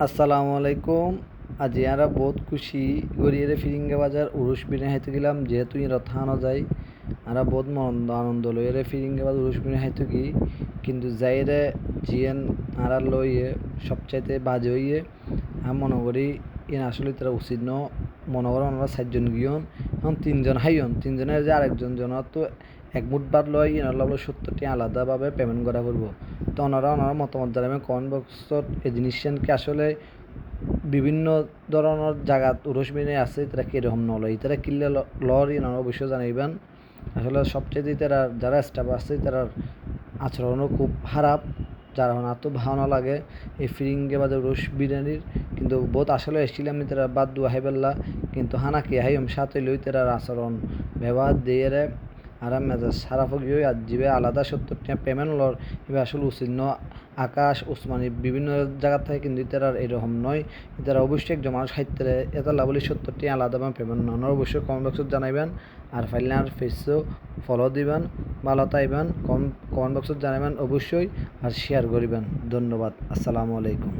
আসসালামু আলাইকুম। আজি আমরা বহুত খুশি গড়িয়ে ফিরিঙ্গা বাজার উরুষ বিনে হাইতে গেলাম যেহেতু ইরা থানো যায় আমরা বহুত আনন্দ লইয়ে ফিরিঙ্গা বাজার উরুষ বিনে হাইতে কি কিন্তু যাইরে জিয়েন আরা লইয়ে সবচাইতে বাজে হইয়ে মনে করি ইন আসলে তারা উচিত ন মনে করেন আমরা 4জন গিয়ন এখন 3জন হাইয়ন 3জনের যে আরেকজন তো এক মুঠ বাদ লয় ইনার লগে 70টি আলাদাভাবে পেমেন্ট করা করবো। তো ওনারা মতামত জানাবেন কমেন্ট বক্সত এই জিনিসটাকে আসলে বিভিন্ন ধরনের জায়গাত উরসমিনে আছে তারা কীরকম নলয় তারা কিনলে লর ইনারা অবশ্যই জানাইবেন। আসলে সবচেয়ে তারা যারা স্টাফ আছে তারার আচরণও খুব খারাপ, যারা তো ভালো লাগে এই ফিরিঙ্গে বাজার রোস বিরিয়ানির কিন্তু বহুত আসলে এসেছিলাম তারা বাদ দু হাইবেল্লা কিন্তু হানাকি হাইম সাথে লই তার আচরণ ব্যবহার দিয়ে আরাম মেজাজ সারা গিয়ে আর জিবে আলাদা 70 টাকা পেমেন্ট লর এবার আসলে উচিত ন। আকাশ উসমানী বিভিন্ন জায়গা থেকে কিন্তু তারা এরকম নয়, তারা অবশ্যই একজন মানুষ সাহিত্যে এত লাভলি 70 টাকা আলাদা পেমেন্ট নন অবশ্যই কমেন্ট বক্সত জানাইবেন। আর ফাইলে আর ফেসও ফলো দিবেন, ভালো তাইবেন, কমেন্ট বক্সত জানাবেন অবশ্যই আর শেয়ার করিবেন। ধন্যবাদ। আসসালামু আলাইকুম।